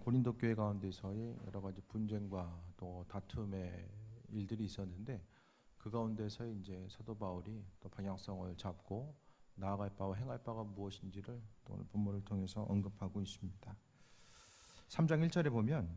고린도 교회 가운데서의 여러 가지 분쟁과 또 다툼의 일들이 있었는데 그 가운데서 이제 사도 바울이 또 방향성을 잡고 나아갈 바와 행할 바가 무엇인지를 또 오늘 본문을 통해서 언급하고 있습니다. 3장 1절에 보면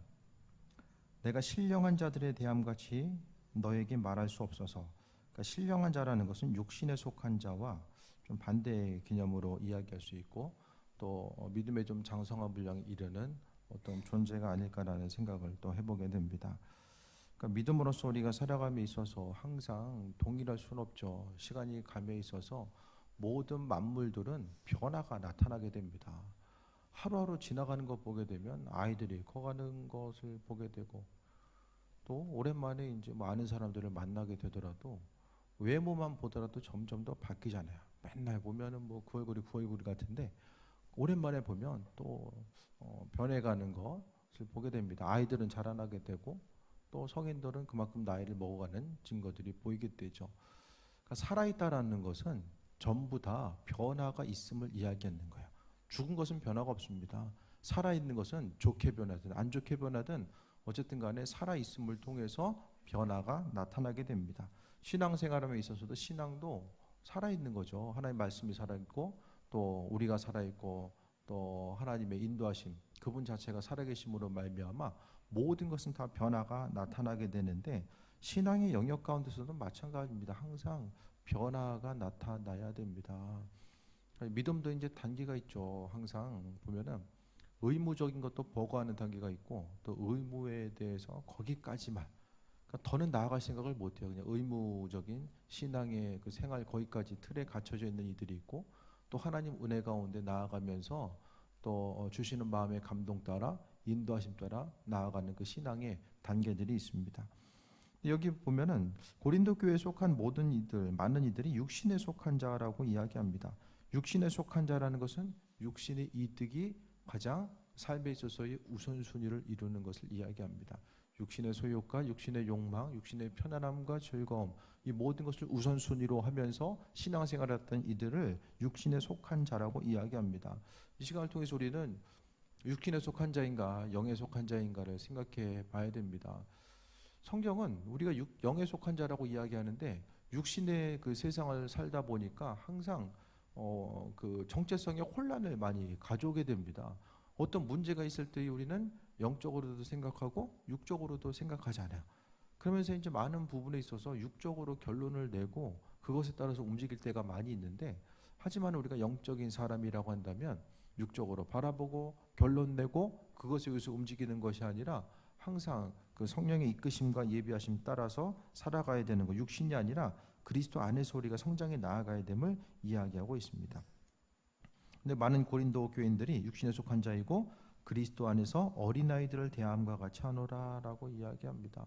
내가 신령한 자들에 대함같이 너에게 말할 수 없어서, 그러니까 신령한 자라는 것은 육신에 속한 자와 좀 반대의 개념으로 이야기할 수 있고 또 믿음에 좀 장성한 분량에 이르는 어떤 존재가 아닐까라는 생각을 또 해보게 됩니다. 그러니까 믿음으로써 우리가 살아감에 있어서 항상 동일할 수는 없죠. 시간이 감에 있어서 모든 만물들은 변화가 나타나게 됩니다. 하루하루 지나가는 것 보게 되면 아이들이 커가는 것을 보게 되고 또 오랜만에 이제 많은 사람들을 만나게 되더라도 외모만 보더라도 점점 더 바뀌잖아요. 맨날 보면은 뭐 그 얼굴이 그 얼굴 같은데 오랜만에 보면 또 변해가는 것을 보게 됩니다. 아이들은 자라나게 되고 또 성인들은 그만큼 나이를 먹어가는 증거들이 보이게 되죠. 그러니까 살아있다라는 것은 전부 다 변화가 있음을 이야기하는 거예요. 죽은 것은 변화가 없습니다. 살아있는 것은 좋게 변하든 안 좋게 변하든 어쨌든 간에 살아있음을 통해서 변화가 나타나게 됩니다. 신앙생활에 있어서도 신앙도 살아있는 거죠. 하나님의 말씀이 살아있고 또 우리가 살아있고 또 하나님의 인도하심, 그분 자체가 살아계심으로 말미암아 모든 것은 다 변화가 나타나게 되는데 신앙의 영역 가운데서도 마찬가지입니다. 항상 변화가 나타나야 됩니다. 믿음도 이제 단계가 있죠. 항상 보면은 의무적인 것도 보고하는 단계가 있고 또 의무에 대해서 거기까지만, 그러니까 더는 나아갈 생각을 못해요. 그냥 의무적인 신앙의 그 생활 거기까지 틀에 갇혀져 있는 이들이 있고 또 하나님 은혜 가운데 나아가면서 또 주시는 마음의 감동 따라 인도하심 따라 나아가는 그 신앙의 단계들이 있습니다. 여기 보면은 고린도 교회에 속한 모든 이들, 많은 이들이 육신에 속한 자라고 이야기합니다. 육신에 속한 자라는 것은 육신의 이득이 가장 삶에 있어서의 우선순위를 이루는 것을 이야기합니다. 육신의 소욕과 육신의 욕망, 육신의 편안함과 즐거움, 이 모든 것을 우선순위로 하면서 신앙생활을 했던 이들을 육신에 속한 자라고 이야기합니다. 이 시간을 통해서 우리는 육신에 속한 자인가 영에 속한 자인가를 생각해 봐야 됩니다. 성경은 우리가 영에 속한 자라고 이야기하는데 육신의 그 세상을 살다 보니까 항상 그 정체성의 혼란을 많이 가져오게 됩니다. 어떤 문제가 있을 때 우리는 영적으로도 생각하고 육적으로도 생각하지 않아요. 그러면서 이제 많은 부분에 있어서 육적으로 결론을 내고 그것에 따라서 움직일 때가 많이 있는데, 하지만 우리가 영적인 사람이라고 한다면 육적으로 바라보고 결론 내고 그것에 의해서 움직이는 것이 아니라 항상 그 성령의 이끄심과 예비하심 따라서 살아가야 되는 거, 육신이 아니라 그리스도 안에서 우리가 성장해 나아가야 됨을 이야기하고 있습니다. 근데 많은 고린도 교인들이 육신에 속한 자이고 그리스도 안에서 어린아이들을 대함과 같이 하노라라고 이야기합니다.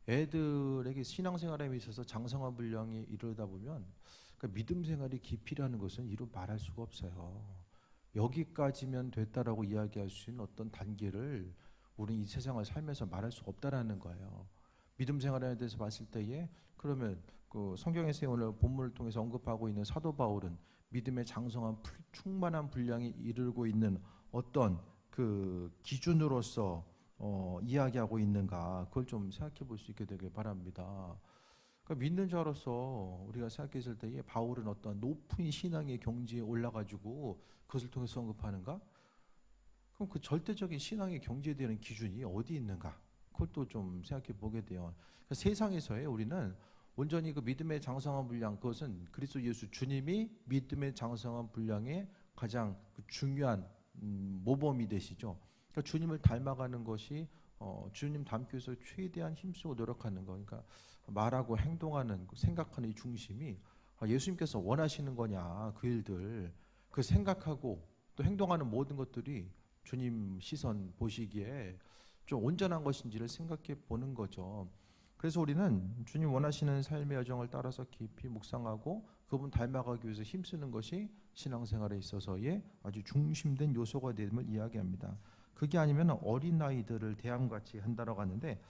애들에게 신앙생활에 있어서 장성한 분량에 이르다 보면 그러니까 믿음 생활이 깊이라는 것은 이루 말할 수가 없어요. 여기까지면 됐다라고 이야기할 수 있는 어떤 단계를 우리는 이 세상을 살면서 말할 수 없다라는 거예요. 믿음 생활에 대해서 봤을 때에 그러면 그 성경에서 오늘 본문을 통해서 언급하고 있는 사도 바울은 믿음의 장성한 충만한 분량에 이르고 있는 어떤 그 기준으로서 이야기하고 있는가, 그걸 좀 생각해 볼 수 있게 되길 바랍니다. 그러니까 믿는 자로서 우리가 생각했을 때에 바울은 어떤 높은 신앙의 경지에 올라가지고 그것을 통해서 언급하는가? 그럼 그 절대적인 신앙의 경지에 대한 기준이 어디 있는가? 그것도 좀 생각해 보게 돼요. 그러니까 세상에서의 우리는 온전히 그 믿음의 장성한 분량, 그것은 그리스도 예수 주님이 믿음의 장성한 분량의 가장 그 중요한 모범이 되시죠. 그러니까 주님을 닮아가는 것이 주님 닮기 위해서 최대한 힘쓰고 노력하는 거. 그러니까 말하고 행동하는, 생각하는 이 중심이 예수님께서 원하시는 거냐, 그 일들, 그 생각하고 또 행동하는 모든 것들이 주님 시선 보시기에 좀 온전한 것인지를 생각해 보는 거죠. 그래서 우리는 주님 원하시는 삶의 여정을 따라서 깊이 묵상하고 그분 닮아가기 위해서 힘쓰는 것이 신앙생활에 있어서의 아주 중심된 요소가 됨을 이야기합니다. 그게 아니면 어린아이들을 대함같이 한다라고 하는데,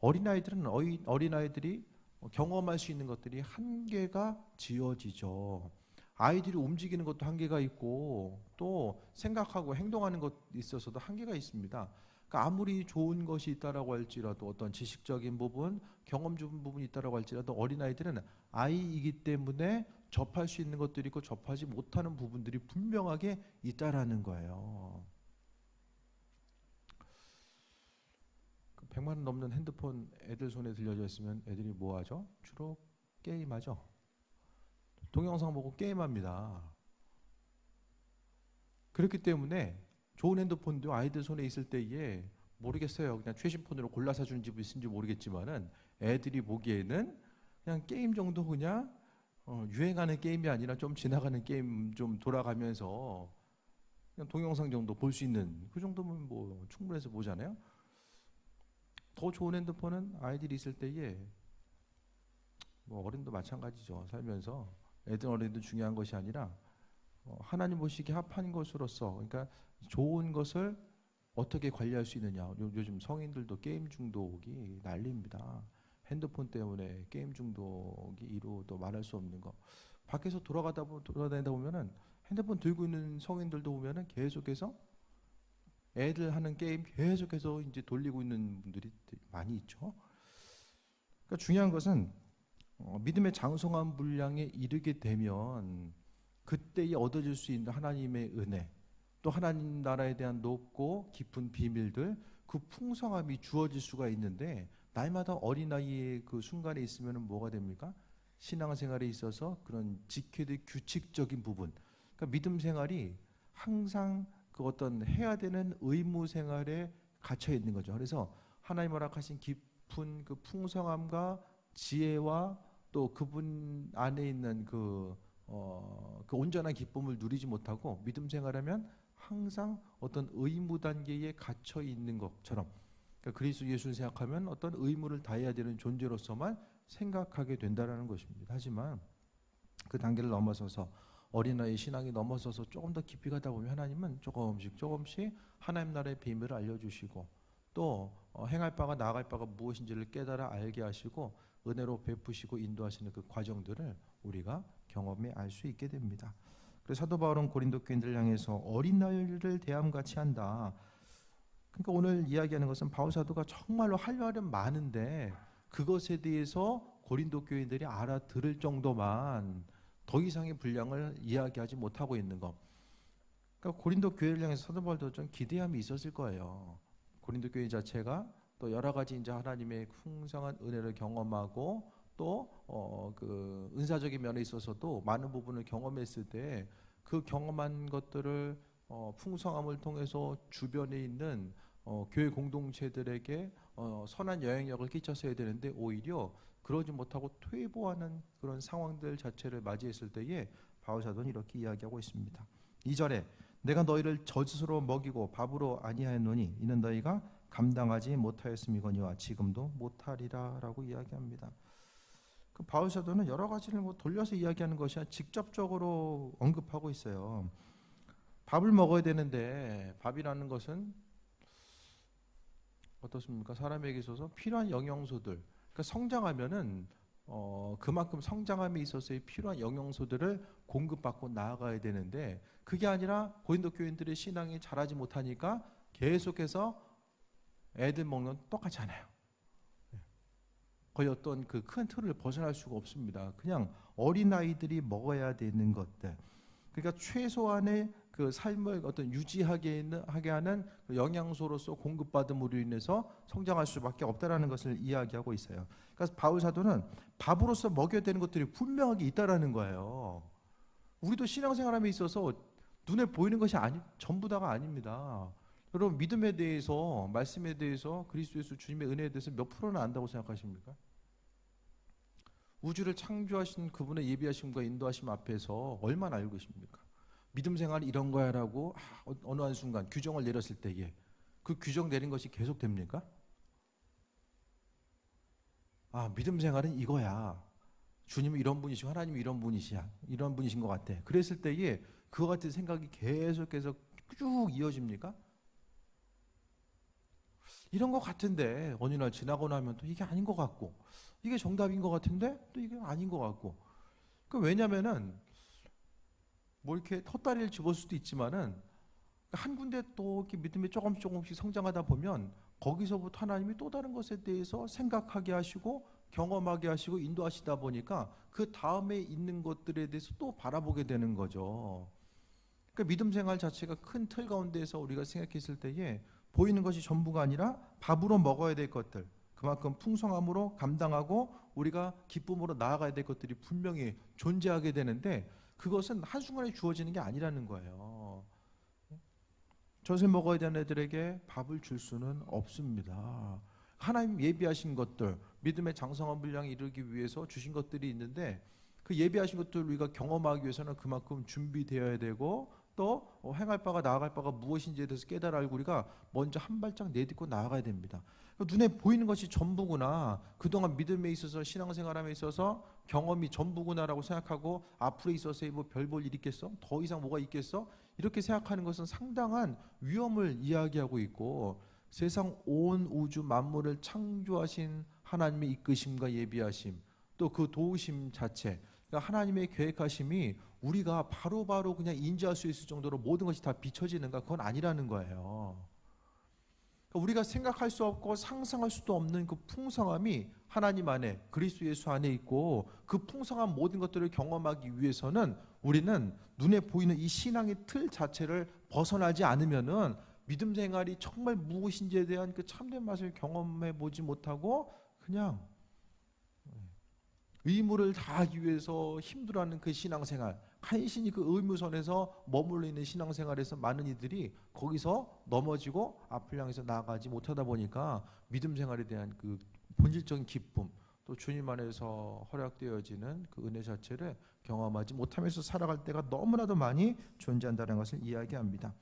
어린아이들은 어린아이들이 경험할 수 있는 것들이 한계가 지어지죠. 아이들이 움직이는 것도 한계가 있고 또 생각하고 행동하는 것 있어서도 한계가 있습니다. 그러니까 아무리 좋은 것이 있다라고 할지라도 어떤 지식적인 부분, 경험적인 부분이 있다라고 할지라도 어린아이들은 아이이기 때문에 접할 수 있는 것들이 있고 접하지 못하는 부분들이 분명하게 있다라는 거예요. 100만 원 넘는 핸드폰 애들 손에 들려져 있으면 애들이 뭐 하죠? 주로 게임하죠. 동영상 보고 게임합니다. 그렇기 때문에 좋은 핸드폰도 아이들 손에 있을 때에 모르겠어요. 그냥 최신 폰으로 골라 사주는 집이 있는지 모르겠지만은 애들이 보기에는 그냥 게임 정도 그냥 유행하는 게임이 아니라 좀 지나가는 게임 좀 돌아가면서 그냥 동영상 정도 볼 수 있는 그 정도면 뭐 충분해서 보잖아요. 더 좋은 핸드폰은 아이들이 있을 때에 뭐 어른도 마찬가지죠. 살면서 애들 어른도 중요한 것이 아니라 하나님 보시기에 합한 것으로서 그러니까 좋은 것을 어떻게 관리할 수 있느냐. 요즘 성인들도 게임 중독이 난리입니다. 핸드폰 때문에 게임 중독이 이루어도 말할 수 없는 거. 밖에서 돌아다니다 보면은 핸드폰 들고 있는 성인들도 보면은 계속해서 애들 하는 게임 계속해서 이제 돌리고 있는 분들이 많이 있죠. 그러니까 중요한 것은 믿음의 장성한 분량에 이르게 되면 그때에 얻어질 수 있는 하나님의 은혜, 또 하나님 나라에 대한 높고 깊은 비밀들, 그 풍성함이 주어질 수가 있는데 날마다 어린아이의 그 순간에 있으면 뭐가 됩니까? 신앙생활에 있어서 그런 지켜야 될 규칙적인 부분, 그러니까 믿음 생활이 항상 그 어떤 해야 되는 의무 생활에 갇혀 있는 거죠. 그래서 하나님 허락하신 깊은 그 풍성함과 지혜와 또 그분 안에 있는 그 온전한 기쁨을 누리지 못하고 믿음 생활하면 항상 어떤 의무 단계에 갇혀 있는 것처럼, 그러니까 그리스도 예수를 생각하면 어떤 의무를 다해야 되는 존재로서만 생각하게 된다라는 것입니다. 하지만 그 단계를 넘어서서 어린아이 신앙이 넘어서서 조금 더 깊이 가다 보면 하나님은 조금씩 하나님 나라의 비밀을 알려주시고 또 행할 바가 나아갈 바가 무엇인지를 깨달아 알게 하시고 은혜로 베푸시고 인도하시는 그 과정들을 우리가 경험해 알 수 있게 됩니다. 그래서 사도 바울은 고린도 교인들을 향해서 어린아이를 대함같이 한다. 그러니까 오늘 이야기하는 것은 바울 사도가 정말로 할 말은 많은데 그것에 대해서 고린도 교인들이 알아들을 정도만 더 이상의 분량을 이야기하지 못하고 있는 것. 그러니까 고린도 교회를 향해서 사도 바울도 좀 기대함이 있었을 거예요. 고린도 교회 자체가 또 여러 가지 이제 하나님의 풍성한 은혜를 경험하고 또 그 은사적인 면에 있어서도 많은 부분을 경험했을 때 그 경험한 것들을 풍성함을 통해서 주변에 있는 교회 공동체들에게 선한 영향력을 끼쳤어야 되는데 오히려 그러지 못하고 퇴보하는 그런 상황들 자체를 맞이했을 때에 바울 사도는 이렇게 이야기하고 있습니다. 2절에 내가 너희를 젖으로 먹이고 밥으로 아니하였노니 이는 너희가 감당하지 못하였음이거니와 지금도 못하리라 라고 이야기합니다. 그 바울 사도는 여러 가지를 돌려서 이야기하는 것이 아니라 직접적으로 언급하고 있어요. 밥을 먹어야 되는데 밥이라는 것은 어떻습니까? 사람에게 있어서 필요한 영양소들, 그러니까 성장하면은 그만큼 성장함에 있어서의 필요한 영양소들을 공급받고 나아가야 되는데 그게 아니라 고린도 교인들의 신앙이 자라지 못하니까 계속해서 애들 먹는 똑같지 않아요. 거의 어떤 그 큰 틀을 벗어날 수가 없습니다. 그냥 어린아이들이 먹어야 되는 것들, 그러니까 최소한의 그 삶을 어떤 유지하게 하는 영양소로서 공급받음으로 인해서 성장할 수밖에 없다라는 것을 이야기하고 있어요. 그래서 바울 사도는 밥으로서 먹여야 되는 것들이 분명하게 있다라는 거예요. 우리도 신앙생활함에 있어서 눈에 보이는 것이 전부 다가 아닙니다. 여러분 믿음에 대해서, 말씀에 대해서, 그리스도 예수 주님의 은혜에 대해서 몇 프로나 안다고 생각하십니까? 우주를 창조하신 그분의 예비하심과 인도하심 앞에서 얼마나 알고 계십니까? 믿음 생활이 이런 거야 라고 어느 한순간 규정을 내렸을 때에 그 규정 내린 것이 계속 됩니까? 믿음 생활은 이거야. 주님은 이런 분이시고 하나님이 이런 분이시야. 이런 분이신 것 같아. 그랬을 때에 그와 같은 생각이 계속해서 쭉 이어집니까? 이런 것 같은데 어느 날 지나고 나면 또 이게 아닌 것 같고 이게 정답인 것 같은데 또 이게 아닌 것 같고. 왜냐면은 뭐 이렇게 헛다리를 집을 수도 있지만은 한 군데 또 이렇게 믿음이 조금씩 성장하다 보면 거기서부터 하나님이 또 다른 것에 대해서 생각하게 하시고 경험하게 하시고 인도하시다 보니까 그 다음에 있는 것들에 대해서 또 바라보게 되는 거죠. 그러니까 믿음 생활 자체가 큰 틀 가운데에서 우리가 생각했을 때에 보이는 것이 전부가 아니라 밥으로 먹어야 될 것들, 그만큼 풍성함으로 감당하고 우리가 기쁨으로 나아가야 될 것들이 분명히 존재하게 되는데 그것은 한순간에 주어지는 게 아니라는 거예요. 젖을 먹어야 되는 애들에게 밥을 줄 수는 없습니다. 하나님 예비하신 것들, 믿음의 장성한 분량에 이르기 위해서 주신 것들이 있는데 그 예비하신 것들을 우리가 경험하기 위해서는 그만큼 준비되어야 되고 또 행할 바가 나아갈 바가 무엇인지에 대해서 깨달아 알고 우리가 먼저 한 발짝 내딛고 나아가야 됩니다. 눈에 보이는 것이 전부구나, 그동안 믿음에 있어서 신앙생활함에 있어서 경험이 전부구나라고 생각하고 앞으로 있어서 뭐 별 볼 일 있겠어? 더 이상 뭐가 있겠어? 이렇게 생각하는 것은 상당한 위험을 이야기하고 있고 세상 온 우주 만물을 창조하신 하나님의 이끄심과 예비하심 또 그 도우심 자체, 그러니까 하나님의 계획하심이 우리가 바로바로 그냥 인지할 수 있을 정도로 모든 것이 다 비춰지는가? 그건 아니라는 거예요. 그러니까 우리가 생각할 수 없고 상상할 수도 없는 그 풍성함이 하나님 안에 그리스도 예수 안에 있고 그 풍성한 모든 것들을 경험하기 위해서는 우리는 눈에 보이는 이 신앙의 틀 자체를 벗어나지 않으면은 믿음 생활이 정말 무엇인지에 대한 그 참된 맛을 경험해 보지 못하고 그냥 의무를 다하기 위해서 힘들어하는 그 신앙생활, 간신히 그 의무선에서 머물러 있는 신앙생활에서 많은 이들이 거기서 넘어지고 앞을 향해서 나아가지 못하다 보니까 믿음 생활에 대한 그 본질적인 기쁨 또 주님 안에서 허락되어지는 그 은혜 자체를 경험하지 못하면서 살아갈 때가 너무나도 많이 존재한다는 것을 이야기합니다.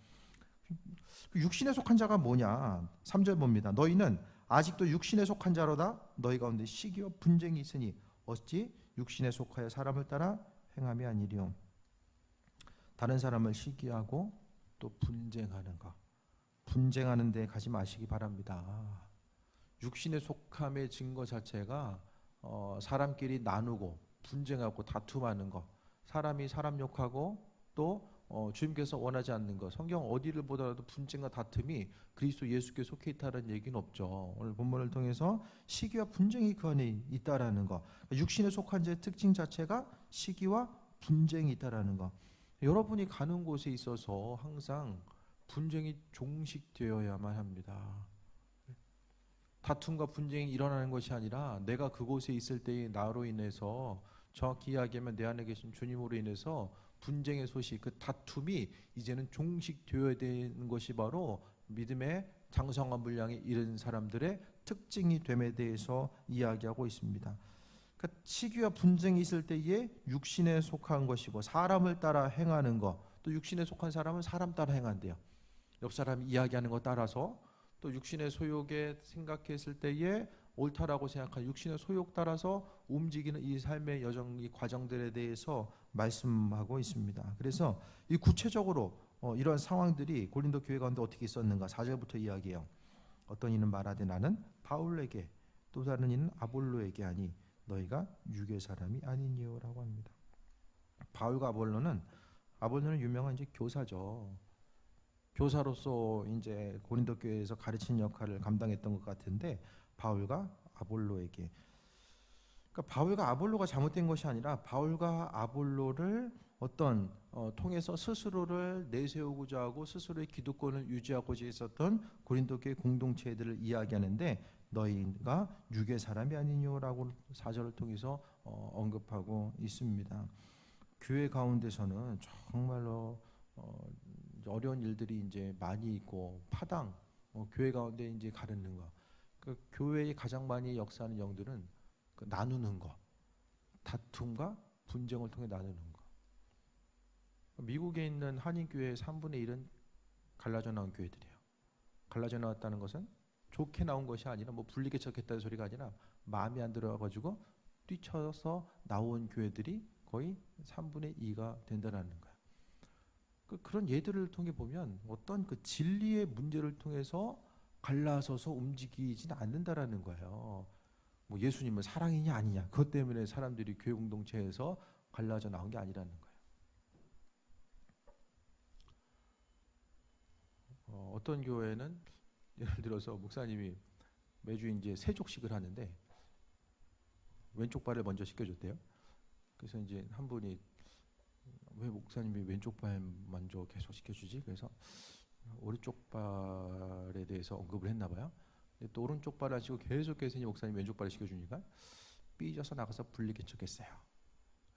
육신에 속한 자가 뭐냐? 3절 봅니다. 너희는 아직도 육신에 속한 자로다. 너희 가운데 시기와 분쟁이 있으니 어찌 육신에 속하여 사람을 따라 행함이 아니리요. 다른 사람을 시기하고 또 분쟁하는 것, 분쟁하는 데 가지 마시기 바랍니다. 육신에 속함의 증거 자체가 사람끼리 나누고 분쟁하고 다툼하는 것, 사람이 사람 욕하고 또 주님께서 원하지 않는 것, 성경 어디를 보더라도 분쟁과 다툼이 그리스도 예수께 속해 있다는 얘기는 없죠. 오늘 본문을 통해서 시기와 분쟁이 그 안에 있다라는 것, 육신에 속한 자의 특징 자체가 시기와 분쟁이 있다라는 것. 여러분이 가는 곳에 있어서 항상 분쟁이 종식되어야만 합니다. 다툼과 분쟁이 일어나는 것이 아니라 내가 그곳에 있을 때의 나로 인해서, 정확히 이야기하면 내 안에 계신 주님으로 인해서 분쟁의 소식, 그 다툼이 이제는 종식되어야 되는 것이 바로 믿음의 장성한 분량에 이른 사람들의 특징이 됨에 대해서 이야기하고 있습니다. 그러니까 시기와 분쟁이 있을 때에 육신에 속한 것이고 사람을 따라 행하는 것, 또 육신에 속한 사람은 사람 따라 행한대요. 옆 사람이 이야기하는 것 따라서, 또 육신의 소욕에 생각했을 때에 옳다라고 생각한 육신의 소욕 따라서 움직이는 이 삶의 여정, 이 과정들에 대해서 말씀하고 있습니다. 그래서 이 구체적으로 이런 상황들이 고린도 교회 가운데 어떻게 있었는가? 4절부터 이야기해요. 어떤 이는 말하되 나는 바울에게, 또 다른 이는 아볼로에게 하니 너희가 육의 사람이 아니니요라고 합니다. 바울과 아볼로는 유명한 이제 교사죠. 교사로서 이제 고린도 교회에서 가르치는 역할을 감당했던 것 같은데, 바울과 아볼로에게, 그러니까 바울과 아볼로가 잘못된 것이 아니라 바울과 아볼로를 통해서 스스로를 내세우고자 하고 스스로의 기득권을 유지하고자 했었던 고린도 교회 공동체들을 이야기하는데, 너희가 육의 사람이 아니뇨라고 4절을 통해서 언급하고 있습니다. 교회 가운데서는 정말로 어려운 일들이 이제 많이 있고 파당, 교회 가운데 이제 가르는 거. 그 교회에 가장 많이 역사하는 영들은 그 나누는 거, 다툼과 분쟁을 통해 나누는 거. 미국에 있는 한인교회의 3분의 1은 갈라져 나온 교회들이에요. 갈라져 나왔다는 것은 좋게 나온 것이 아니라 뭐 분리개척했다는 소리가 아니라 마음에 안 들어가지고 뛰쳐서 나온 교회들이 거의 3분의 2가 된다는 거예요. 그런 예들을 통해 보면 어떤 그 진리의 문제를 통해서 갈라서서 움직이지는 않는다라는 거예요. 뭐 예수님은 사랑이냐 아니냐, 그것 때문에 사람들이 교회 공동체에서 갈라져 나온 게 아니라는 거예요. 어떤 교회는 예를 들어서 목사님이 매주 이제 세족식을 하는데 왼쪽 발을 먼저 씻겨줬대요. 그래서 이제 한 분이 왜 목사님이 왼쪽 발 먼저 계속 씻겨주지? 그래서 오른쪽 발에 대해서 언급을 했나 봐요. 근데 또 오른쪽 발을 하시고 계속해서 목사님 왼쪽 발을 씻겨주니까 삐져서 나가서 불리게 쳤겠어요.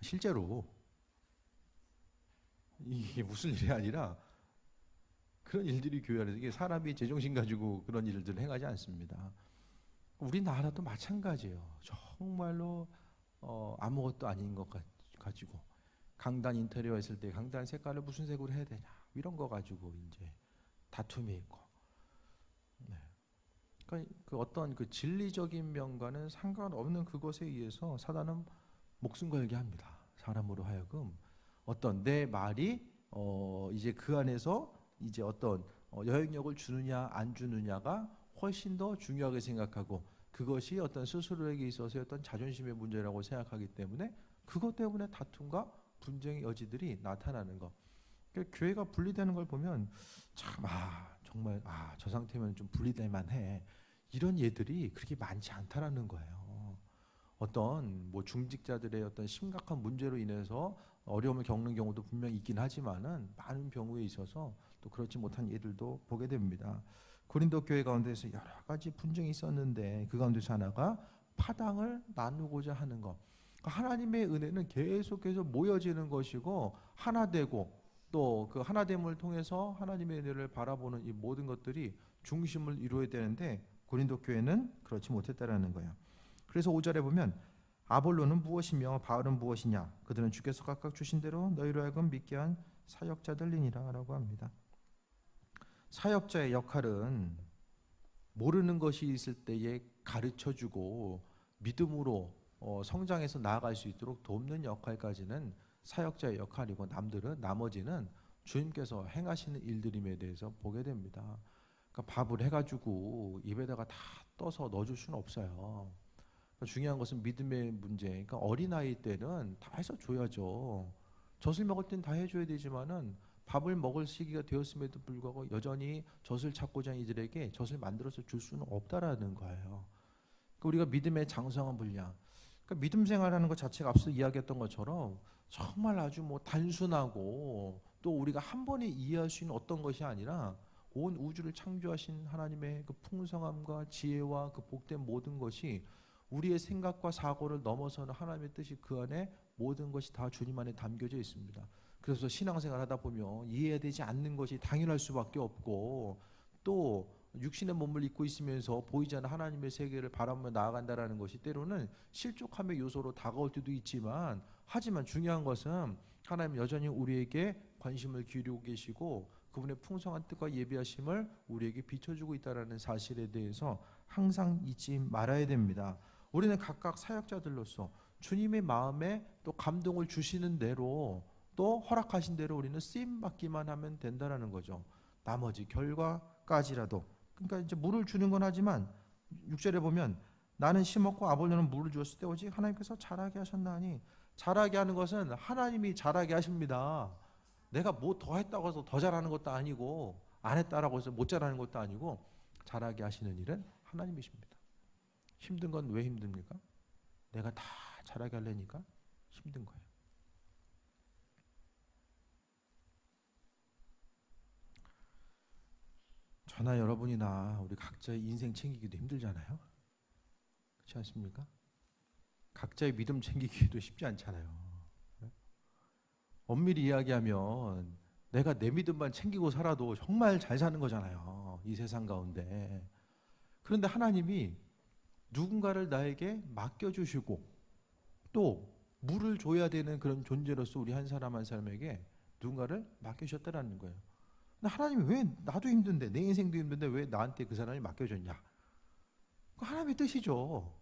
실제로 이게 무슨 일이 아니라 그런 일들이 교회 안에서 이게 사람이 제정신 가지고 그런 일들을 행하지 않습니다. 우리나라도 마찬가지예요. 정말로 아무것도 아닌 것 가지고 강단 인테리어 했을 때 강단 색깔을 무슨 색으로 해야 되냐 이런 거 가지고 이제 다툼이 있고, 네. 그러니까 그 어떤 그 진리적인 면과는 상관없는 그것에 의해서 사단은 목숨 걸게 합니다. 사람으로 하여금 어떤 내 말이 이제 그 안에서 이제 어떤 영향력을 주느냐 안 주느냐가 훨씬 더 중요하게 생각하고 그것이 어떤 스스로에게 있어서의 어떤 자존심의 문제라고 생각하기 때문에 그것 때문에 다툼과 분쟁의 여지들이 나타나는 것. 그러니까 교회가 분리되는 걸 보면 참 정말 저 상태면 좀 분리될 만해. 이런 예들이 그렇게 많지 않다라는 거예요. 어떤 뭐 중직자들의 어떤 심각한 문제로 인해서 어려움을 겪는 경우도 분명히 있긴 하지만은 많은 경우에 있어서 또 그렇지 못한 예들도 보게 됩니다. 고린도 교회 가운데서 여러 가지 분쟁이 있었는데 그 가운데서 하나가 파당을 나누고자 하는 것. 하나님의 은혜는 계속해서 모여지는 것이고 하나 되고 또 그 하나됨을 통해서 하나님의 은혜를 바라보는 이 모든 것들이 중심을 이루어야 되는데 고린도 교회는 그렇지 못했다라는 거예요. 그래서 5절에 보면 아볼로는 무엇이며 바울은 무엇이냐 그들은 주께서 각각 주신 대로 너희로 하여금 믿게 한 사역자들이니라 라고 합니다. 사역자의 역할은 모르는 것이 있을 때에 가르쳐주고 믿음으로 성장해서 나아갈 수 있도록 돕는 역할까지는 사역자의 역할이고 나머지는 주님께서 행하시는 일들임에 대해서 보게 됩니다. 그러니까 밥을 해가지고 입에다가 다 떠서 넣어줄 수는 없어요. 그러니까 중요한 것은 믿음의 문제. 그러니까 어린아이 때는 다 해서 줘야죠. 젖을 먹을 땐 다 해줘야 되지만은 밥을 먹을 시기가 되었음에도 불구하고 여전히 젖을 찾고자 하는 이들에게 젖을 만들어서 줄 수는 없다라는 거예요. 그러니까 우리가 믿음의 장성한 분량, 그러니까 믿음 생활하는 것 자체가 앞서 이야기했던 것처럼 정말 아주 뭐 단순하고 또 우리가 한 번에 이해할 수 있는 어떤 것이 아니라 온 우주를 창조하신 하나님의 그 풍성함과 지혜와 그 복된 모든 것이 우리의 생각과 사고를 넘어서는 하나님의 뜻이 그 안에 모든 것이 다 주님 안에 담겨져 있습니다. 그래서 신앙생활 하다 보면 이해되지 않는 것이 당연할 수밖에 없고 또 육신의 몸을 입고 있으면서 보이지 않는 하나님의 세계를 바라보며 나아간다라는 것이 때로는 실족함의 요소로 다가올 때도 있지만 하지만 중요한 것은 하나님 여전히 우리에게 관심을 기울이고 계시고 그분의 풍성한 뜻과 예비하심을 우리에게 비춰주고 있다는 사실에 대해서 항상 잊지 말아야 됩니다. 우리는 각각 사역자들로서 주님의 마음에 또 감동을 주시는 대로 또 허락하신 대로 우리는 쓰임 받기만 하면 된다라는 거죠. 나머지 결과까지라도 그러니까 이제 물을 주는 건 하지만 6절에 보면 나는 심었고 아볼로는 물을 주었을 때 오직 하나님께서 자라게 하셨나니 자라게 하는 것은 하나님이 자라게 하십니다. 내가 뭐 더 했다고 해서 더 잘하는 것도 아니고 안 했다라고 해서 못 잘하는 것도 아니고 자라게 하시는 일은 하나님이십니다. 힘든 건 왜 힘듭니까? 내가 다 잘하게 하려니까 힘든 거예요. 저나 여러분이나 우리 각자의 인생 챙기기도 힘들잖아요. 그렇지 않습니까? 각자의 믿음 챙기기도 쉽지 않잖아요. 엄밀히 이야기하면 내가 내 믿음만 챙기고 살아도 정말 잘 사는 거잖아요. 이 세상 가운데. 그런데 하나님이 누군가를 나에게 맡겨주시고 또 물을 줘야 되는 그런 존재로서 우리 한 사람 한 사람에게 누군가를 맡겨주셨다는 거예요. 근데 하나님이 왜 나도 힘든데 내 인생도 힘든데 왜 나한테 그 사람이 맡겨줬냐? 하나님의 뜻이죠.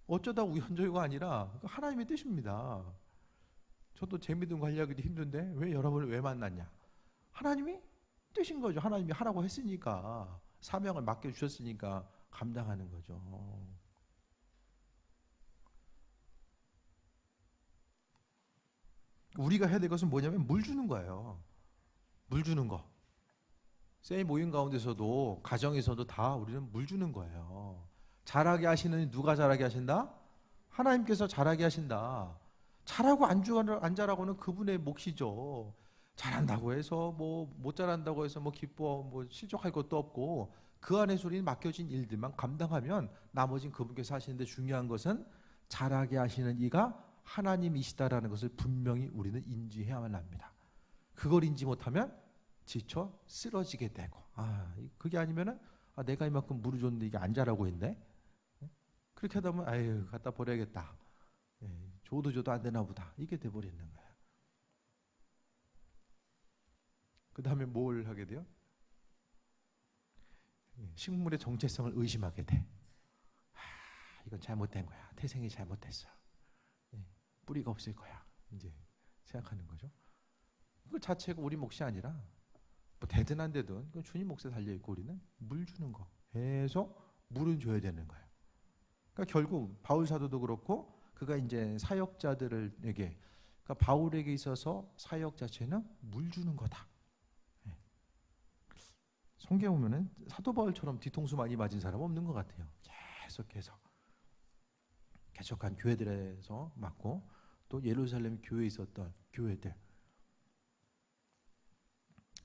어쩌다 우연적이가 아니라 하나님의 뜻입니다. 저도 제 믿음 관리하기도 힘든데 왜 여러분을 왜 만났냐? 하나님이 뜻인 거죠. 하나님이 하라고 했으니까 사명을 맡겨주셨으니까 감당하는 거죠. 우리가 해야 될 것은 뭐냐면 물 주는 거예요. 물 주는 거. 세이 모임 가운데서도 가정에서도 다 우리는 물 주는 거예요. 잘하게 하시는 누가 잘하게 하신다? 하나님께서 잘하게 하신다. 잘하고 안 잘하고는 그분의 몫이죠. 잘한다고 해서 뭐 못 잘한다고 해서 뭐 기뻐 뭐 실족할 것도 없고 그 안에서 우리는 맡겨진 일들만 감당하면 나머지는 그분께서 하시는데 중요한 것은 잘하게 하시는 이가 하나님이시다라는 것을 분명히 우리는 인지해야만 합니다. 그걸 인지 못하면 지쳐 쓰러지게 되고 그게 아니면은 내가 이만큼 물을 줬는데 이게 안 자라고 있네. 그렇게 하다 보면 아유 갖다 버려야겠다. 줘도 안 되나 보다. 이게 돼버리는 거예요. 그 다음에 뭘 하게 돼요? 식물의 정체성을 의심하게 돼. 이건 잘못된 거야. 태생이 잘못됐어. 뿌리가 없을 거야. 이제 생각하는 거죠. 그 자체가 우리 몫이 아니라 뭐 되든 안 되든 그건 주님 몫에 달려 있고 우리는 물 주는 거. 계속 물은 줘야 되는 거예요. 그러니까 결국 바울 사도도 그렇고 그가 이제 사역자들에게 그러니까 바울에게 있어서 사역 자체는 물 주는 거다. 성경에 보면은 사도 바울처럼 뒤통수 많이 맞은 사람 없는 것 같아요. 계속해서 개척한 교회들에서 맞고 또 예루살렘 교회에 있었던 교회들.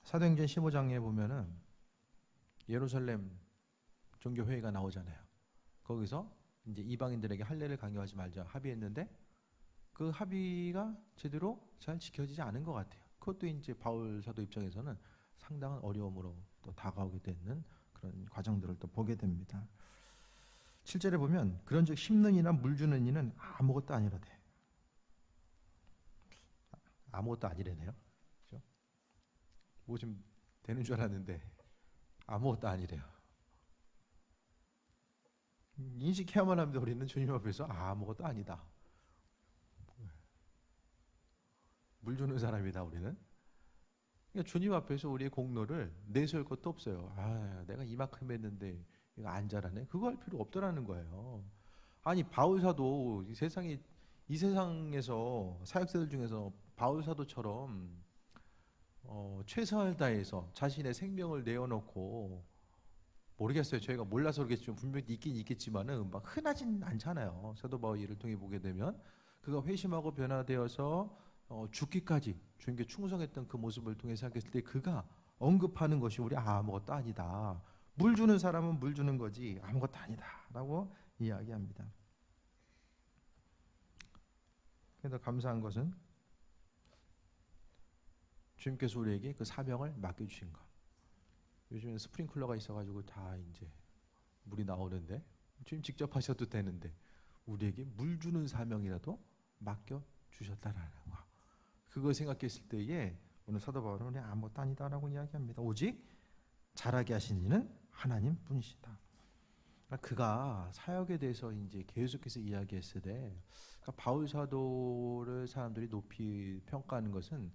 사도행전 15장에 보면은 예루살렘 종교회의가 나오잖아요. 거기서 이제 이방인들에게 할례를 강요하지 말자 합의했는데 그 합의가 제대로 잘 지켜지지 않은 것 같아요. 그것도 이제 바울 사도 입장에서는 상당한 어려움으로 또 다가오게 되는 그런 과정들을 또 보게 됩니다. 7절에 보면 그런즉 심는 이나 물 주는 이는 아무것도 아니라대. 아무것도 아니래네요. 그렇죠? 뭐 좀 되는 줄 알았는데 아무것도 아니래요. 인식해야만 합니다. 우리는 주님 앞에서 아무것도 아니다. 물 주는 사람이다 우리는. 그러니까 주님 앞에서 우리의 공로를 내세울 것도 없어요. 내가 이만큼 했는데 이거 안 잘하네. 그거 할 필요 없더라는 거예요. 아니 바울 사도 이 세상에서 사역자들 중에서 바울 사도처럼 최선을 다해서 자신의 생명을 내어놓고 모르겠어요. 저희가 몰라서 그러겠지만 분명히 있긴 있겠지만은 막 흔하진 않잖아요. 사도 바울 일을 통해 보게 되면 그가 회심하고 변화되어서 죽기까지 주님께 충성했던 그 모습을 통해 생각했을 때 그가 언급하는 것이 우리 아무것도 아니다. 물 주는 사람은 물 주는 거지 아무것도 아니다 라고 이야기합니다. 그래서 감사한 것은 주님께서 우리에게 그 사명을 맡겨주신 것. 요즘에는 스프링클러가 있어가지고 다 이제 물이 나오는데 주님 직접 하셔도 되는데 우리에게 물 주는 사명이라도 맡겨주셨다라는 거. 그걸 생각했을 때에 오늘 사도 바울은 우리 아무것도 아니다라고 이야기합니다. 오직 잘하게 하신 이는 하나님 뿐이시다. 그가 사역에 대해서 이제 계속해서 이야기했을 때 그러니까 바울 사도를 사람들이 높이 평가하는 것은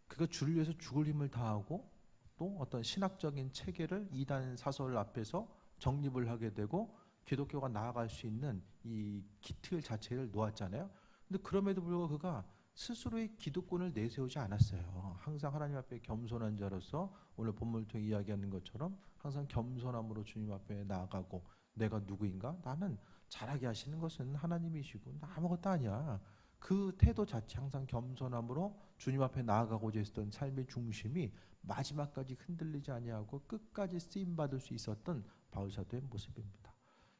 그가 주를 위해서 죽을 힘을 다하고 또 어떤 신학적인 체계를 이단 사설 앞에서 정립을 하게 되고 기독교가 나아갈 수 있는 이 기틀 자체를 놓았잖아요. 근데 그럼에도 불구하고 그가 스스로의 기득권을 내세우지 않았어요. 항상 하나님 앞에 겸손한 자로서 오늘 본문을 통해 이야기하는 것처럼 항상 겸손함으로 주님 앞에 나아가고 내가 누구인가? 나는 잘하게 하시는 것은 하나님이시고 나 아무것도 아니야. 그 태도 자체 항상 겸손함으로 주님 앞에 나아가고자 했던 삶의 중심이 마지막까지 흔들리지 아니하고 끝까지 쓰임 받을 수 있었던 바울 사도의 모습입니다.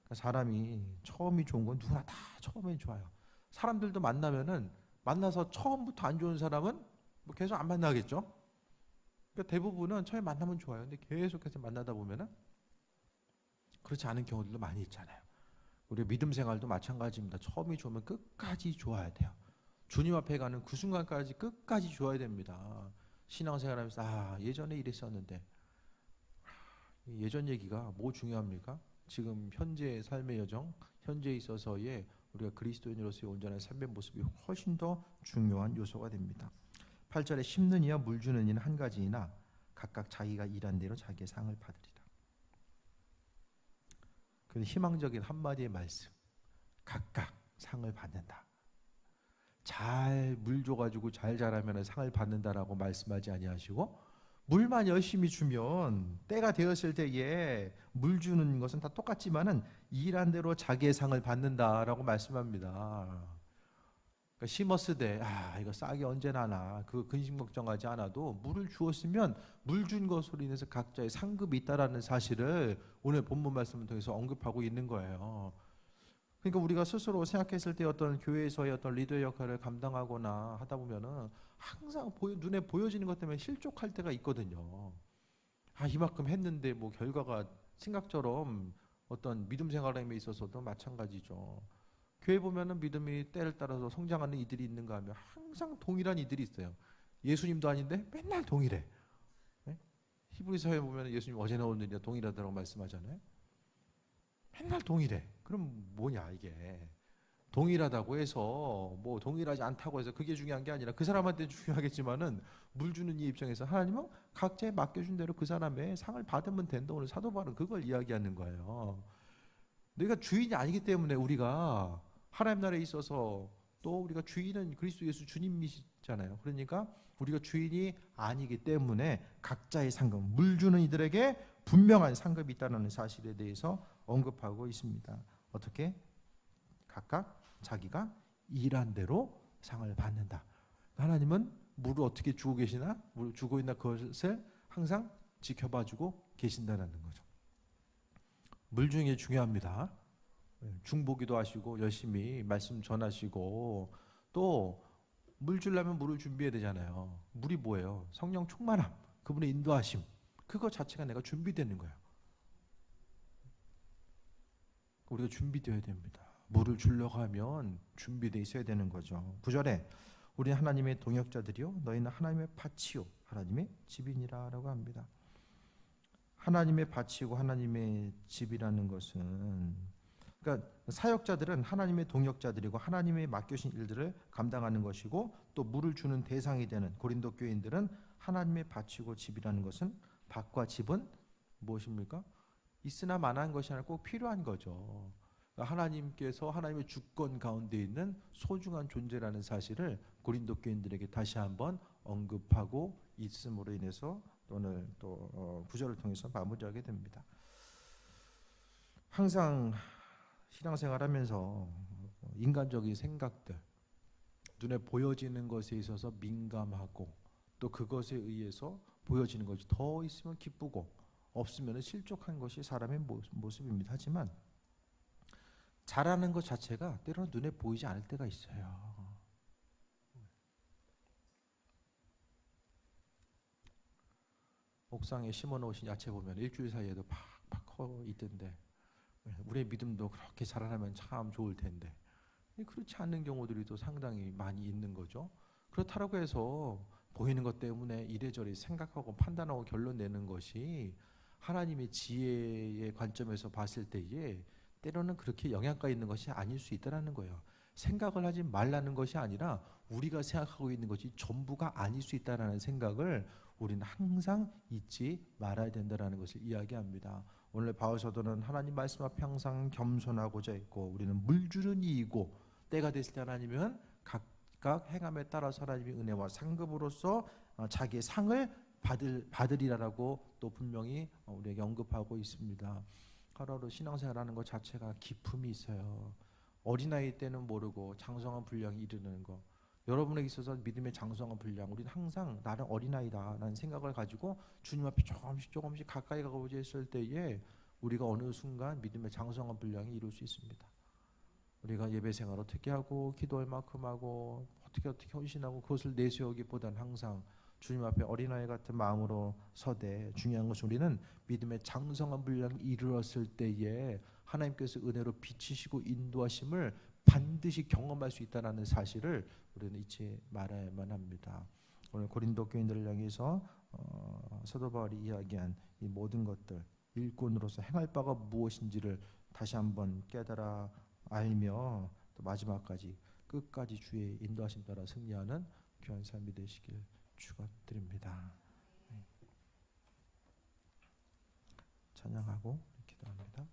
그러니까 사람이 처음이 좋은 건 누구나 다 처음에 좋아요. 사람들도 만나서 처음부터 안 좋은 사람은 뭐 계속 안 만나겠죠. 그러니까 대부분은 처음에 만나면 좋아요. 근데 계속해서 만나다 보면은 그렇지 않은 경우들도 많이 있잖아요. 우리 믿음 생활도 마찬가지입니다. 처음이 좋으면 끝까지 좋아야 돼요. 주님 앞에 가는 그 순간까지 끝까지 좋아야 됩니다. 신앙생활하면서 예전에 이랬었는데 예전 얘기가 뭐 중요합니까? 지금 현재의 삶의 여정, 현재에 있어서의 우리가 그리스도인으로서의 온전한 삶의 모습이 훨씬 더 중요한 요소가 됩니다. 8절에 심는 이와 물 주는 이는 한 가지이나 각각 자기가 일한 대로 자기의 상을 받으리라. 그 희망적인 한마디의 말씀. 각각 상을 받는다. 잘 물 줘가지고 잘 자라면 상을 받는다라고 말씀하지 아니하시고 물만 열심히 주면 때가 되었을 때에 물 주는 것은 다 똑같지만은 일한 대로 자기의 상을 받는다라고 말씀합니다. 그러니까 심었으되 이거 싹이 언제 나나 그 근심 걱정하지 않아도 물을 주었으면 물 준 것으로 인해서 각자의 상급이 있다라는 사실을 오늘 본문 말씀을 통해서 언급하고 있는 거예요. 그러니까 우리가 스스로 생각했을 때 어떤 교회에서의 어떤 리더의 역할을 감당하거나 하다 보면은 항상 눈에 보여지는 것 때문에 실족할 때가 있거든요. 이만큼 했는데 뭐 결과가 생각처럼 어떤 믿음 생활에 있어서도 마찬가지죠. 교회 보면은 믿음이 때를 따라서 성장하는 이들이 있는가 하면 항상 동일한 이들이 있어요. 예수님도 아닌데 맨날 동일해. 네? 히브리서에 보면 예수님 어제나 오늘이나 동일하다고 말씀하잖아요. 맨날 동일해. 그럼 뭐냐 이게. 동일하다고 해서 뭐 동일하지 않다고 해서 그게 중요한 게 아니라 그 사람한테 중요하겠지만은 물 주는 이 입장에서 하나님은 각자의 맡겨준 대로 그 사람의 상을 받으면 된다. 오늘 사도 바울은 그걸 이야기하는 거예요. 내가 주인이 아니기 때문에 우리가 하나님 나라에 있어서 또 우리가 주인은 그리스도 예수 주님이시잖아요. 그러니까 우리가 주인이 아니기 때문에 각자의 상급, 물 주는 이들에게 분명한 상급이 있다는 사실에 대해서 언급하고 있습니다. 어떻게? 각각 자기가 일한 대로 상을 받는다. 하나님은 물을 어떻게 주고 계시나? 물을 주고 있나 그것을 항상 지켜봐주고 계신다는 거죠. 물 주는 게 중요합니다. 중보기도 하시고 열심히 말씀 전하시고 또 물 주려면 물을 준비해야 되잖아요. 물이 뭐예요? 성령 충만함, 그분의 인도하심, 그거 자체가 내가 준비되는 거예요. 우리가 준비되어야 됩니다. 물을 주려고 하면 준비되어 있어야 되는 거죠. 9절에 우리 하나님의 동역자들이요 너희는 하나님의 밭이요 하나님의 집이니라 라고 합니다. 하나님의 밭이고 하나님의 집이라는 것은 그러니까 사역자들은 하나님의 동역자들이고 하나님의 맡겨신 일들을 감당하는 것이고 또 물을 주는 대상이 되는 고린도 교인들은 하나님의 밭이고 집이라는 것은 밭과 집은 무엇입니까? 있으나 마나한 것이 아니라 꼭 필요한 거죠. 하나님께서 하나님의 주권 가운데 있는 소중한 존재라는 사실을 고린도 교인들에게 다시 한번 언급하고 있음으로 인해서 오늘 또 구절을 통해서 마무리하게 됩니다. 항상 신앙생활하면서 인간적인 생각들, 눈에 보여지는 것에 있어서 민감하고 또 그것에 의해서 보여지는 것이 더 있으면 기쁘고 없으면 실족한 것이 사람의 모습입니다. 하지만 잘하는 것 자체가 때로는 눈에 보이지 않을 때가 있어요. 옥상에 심어놓으신 야채 보면 일주일 사이에도 팍팍 커 있던데 우리의 믿음도 그렇게 자라나면 참 좋을 텐데 그렇지 않는 경우들이 또 상당히 많이 있는 거죠. 그렇다고 해서 보이는 것 때문에 이래저래 생각하고 판단하고 결론 내는 것이 하나님의 지혜의 관점에서 봤을 때에 때로는 그렇게 영향가 있는 것이 아닐 수 있다는 거예요. 생각을 하지 말라는 것이 아니라 우리가 생각하고 있는 것이 전부가 아닐 수 있다는 생각을 우리는 항상 잊지 말아야 된다는 것을 이야기합니다. 오늘 바울 사도는 하나님 말씀 앞에 항상 겸손하고자 했고 우리는 물주는 이이고 때가 됐을 때 하나님은 각각 행함에 따라서 하나님의 은혜와 상급으로서 자기의 상을 받으리라고 또 분명히 우리에게 언급하고 있습니다. 하루하루 신앙생활하는 것 자체가 기품이 있어요. 어린아이 때는 모르고 장성한 분량이 이르는 것. 여러분에게 있어서 믿음의 장성한 분량, 우리는 항상 나는 어린아이다라는 생각을 가지고 주님 앞에 조금씩 가까이 가고자 했을 때에 우리가 어느 순간 믿음의 장성한 분량이 이룰 수 있습니다. 우리가 예배 생활 어떻게 하고 기도할 만큼 하고 어떻게 헌신하고 그것을 내세우기보다는 항상 주님 앞에 어린아이 같은 마음으로 서되 중요한 것은 우리는 믿음의 장성한 분량이 이르렀을 때에 하나님께서 은혜로 비치시고 인도하심을 반드시 경험할 수 있다는 사실을 우리는 잊지 말아야만 합니다. 오늘 고린도 교인들을 향해서 사도 바울이 이야기한 이 모든 것들 일꾼으로서 행할 바가 무엇인지를 다시 한번 깨달아 알며 또 마지막까지 끝까지 주의 인도하심 따라 승리하는 귀한 삶이 되시길 축원드립니다. 찬양하고 기도합니다.